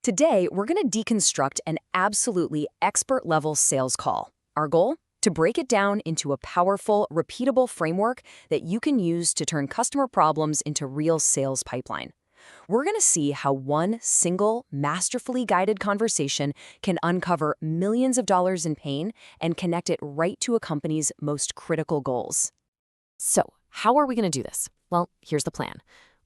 Today, we're going to deconstruct an absolutely expert-level sales call. Our goal? To break it down into a powerful, repeatable framework that you can use to turn customer problems into real sales pipeline. We're going to see how one single, masterfully guided conversation can uncover millions of dollars in pain and connect it right to a company's most critical goals. So, how are we going to do this? Well, here's the plan.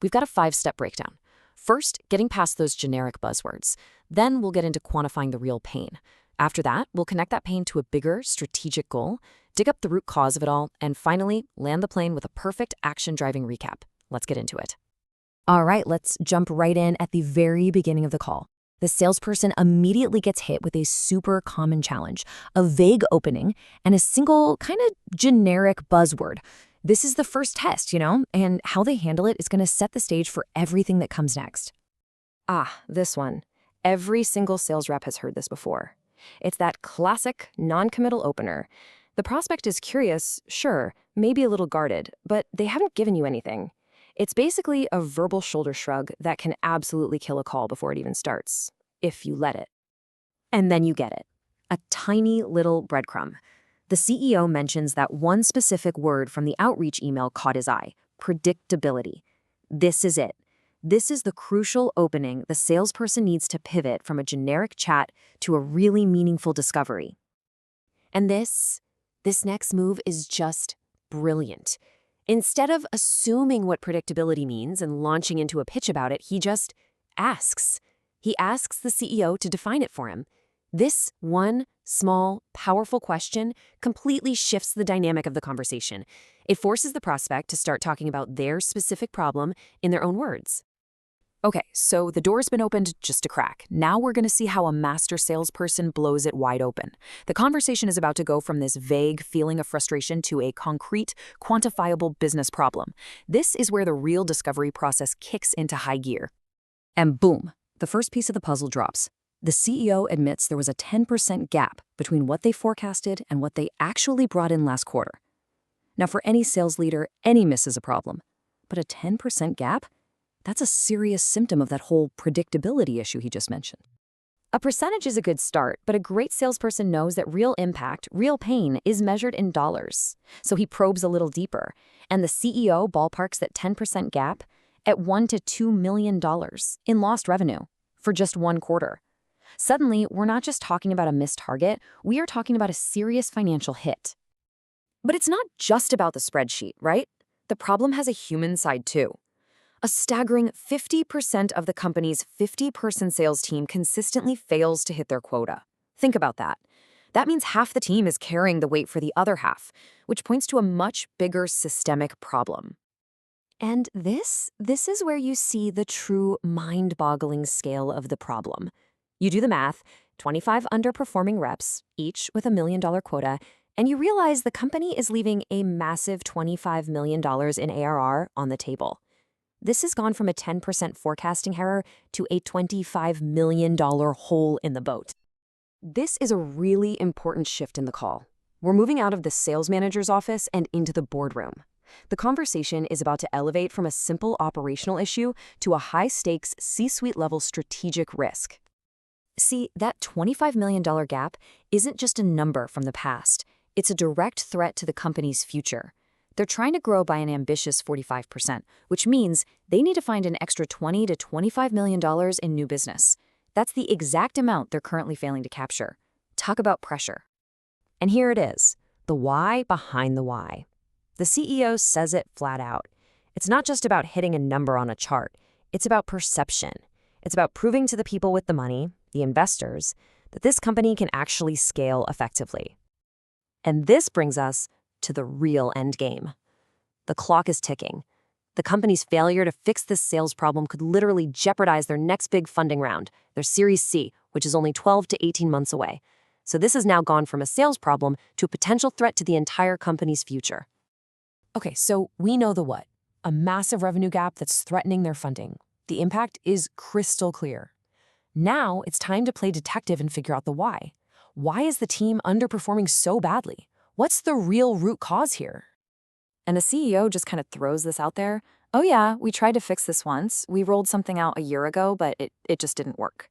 We've got a 5-step breakdown. First, getting past those generic buzzwords. Then we'll get into quantifying the real pain. After that, we'll connect that pain to a bigger, strategic goal, dig up the root cause of it all, and finally, land the plane with a perfect action-driving recap. Let's get into it. All right, let's jump right in at the very beginning of the call. The salesperson immediately gets hit with a super common challenge, a vague opening, and a single kind of generic buzzword. This is the first test, and how they handle it is going to set the stage for everything that comes next. This one. Every single sales rep has heard this before. It's that classic non-committal opener. The prospect is curious, sure, maybe a little guarded, but they haven't given you anything. It's basically a verbal shoulder shrug that can absolutely kill a call before it even starts, if you let it. And then you get it. A tiny little breadcrumb. The CEO mentions that one specific word from the outreach email caught his eye: predictability. This is it. This is the crucial opening the salesperson needs to pivot from a generic chat to a really meaningful discovery. And this next move is just brilliant. Instead of assuming what predictability means and launching into a pitch about it, he just asks. He asks the CEO to define it for him. This one small, powerful question completely shifts the dynamic of the conversation. It forces the prospect to start talking about their specific problem in their own words. Okay, so the door's been opened just a crack. Now we're going to see how a master salesperson blows it wide open. The conversation is about to go from this vague feeling of frustration to a concrete, quantifiable business problem. This is where the real discovery process kicks into high gear. And boom, the first piece of the puzzle drops. The CEO admits there was a 10% gap between what they forecasted and what they actually brought in last quarter. Now, for any sales leader, any miss is a problem. But a 10% gap? That's a serious symptom of that whole predictability issue he just mentioned. A percentage is a good start, but a great salesperson knows that real impact, real pain, is measured in dollars. So he probes a little deeper, and the CEO ballparks that 10% gap at $1 to $2 million in lost revenue for just one quarter. Suddenly, we're not just talking about a missed target, we are talking about a serious financial hit. But it's not just about the spreadsheet, right? The problem has a human side too. A staggering 50% of the company's 50-person sales team consistently fails to hit their quota. Think about that. That means half the team is carrying the weight for the other half, which points to a much bigger systemic problem. And this is where you see the true mind-boggling scale of the problem. You do the math, 25 underperforming reps, each with $1 million quota, and you realize the company is leaving a massive $25 million in ARR on the table. This has gone from a 10% forecasting error to a $25 million hole in the boat. This is a really important shift in the call. We're moving out of the sales manager's office and into the boardroom. The conversation is about to elevate from a simple operational issue to a high-stakes C-suite level strategic risk. See, that $25 million gap isn't just a number from the past. It's a direct threat to the company's future. They're trying to grow by an ambitious 45%, which means they need to find an extra $20 to $25 million in new business. That's the exact amount they're currently failing to capture. Talk about pressure. And here it is, the why behind the why. The CEO says it flat out. It's not just about hitting a number on a chart. It's about perception. It's about proving to the people with the money, the investors, that this company can actually scale effectively. And this brings us to the real end game. The clock is ticking. The company's failure to fix this sales problem could literally jeopardize their next big funding round, their Series C, which is only 12 to 18 months away. So this has now gone from a sales problem to a potential threat to the entire company's future. Okay, so we know the what. A massive revenue gap that's threatening their funding. The impact is crystal clear. Now it's time to play detective and figure out the why. Why is the team underperforming so badly? What's the real root cause here? And the CEO just kind of throws this out there. Oh yeah, we tried to fix this once. We rolled something out a year ago, but it just didn't work.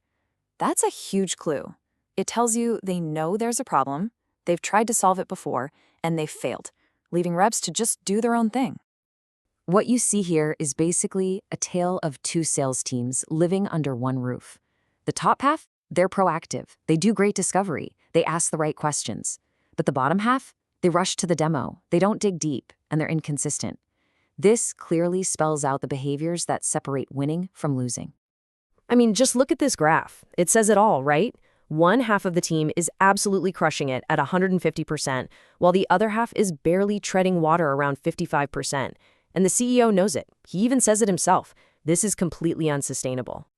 That's a huge clue. It tells you they know there's a problem, they've tried to solve it before, and they've failed, leaving reps to just do their own thing. What you see here is basically a tale of two sales teams living under one roof. The top half, they're proactive. They do great discovery. They ask the right questions. But the bottom half, they rush to the demo. They don't dig deep, and they're inconsistent. This clearly spells out the behaviors that separate winning from losing. I mean, just look at this graph. It says it all, right? One half of the team is absolutely crushing it at 150%, while the other half is barely treading water around 55%. And the CEO knows it. He even says it himself. This is completely unsustainable.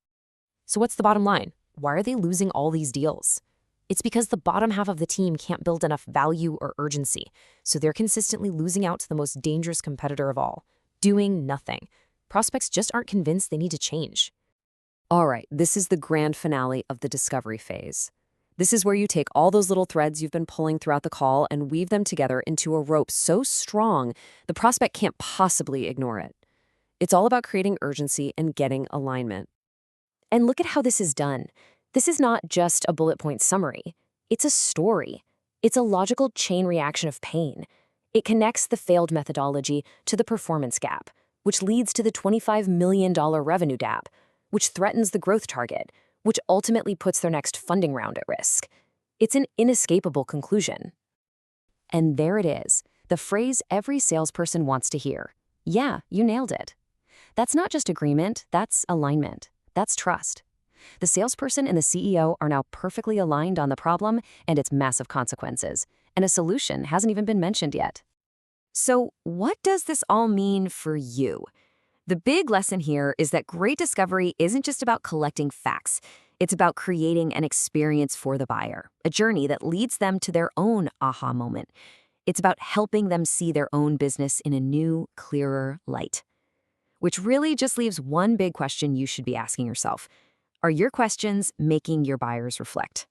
So what's the bottom line? Why are they losing all these deals? It's because the bottom half of the team can't build enough value or urgency, so they're consistently losing out to the most dangerous competitor of all, doing nothing. Prospects just aren't convinced they need to change. All right, this is the grand finale of the discovery phase. This is where you take all those little threads you've been pulling throughout the call and weave them together into a rope so strong the prospect can't possibly ignore it. It's all about creating urgency and getting alignment. And look at how this is done. This is not just a bullet point summary. It's a story. It's a logical chain reaction of pain. It connects the failed methodology to the performance gap, which leads to the $25 million revenue gap, which threatens the growth target, which ultimately puts their next funding round at risk. It's an inescapable conclusion. And there it is, the phrase every salesperson wants to hear. Yeah, you nailed it. That's not just agreement, that's alignment. That's trust. The salesperson and the CEO are now perfectly aligned on the problem and its massive consequences, and a solution hasn't even been mentioned yet. So, what does this all mean for you? The big lesson here is that great discovery isn't just about collecting facts. It's about creating an experience for the buyer, a journey that leads them to their own aha moment. It's about helping them see their own business in a new, clearer light. Which really just leaves one big question you should be asking yourself. Are your questions making your buyers reflect?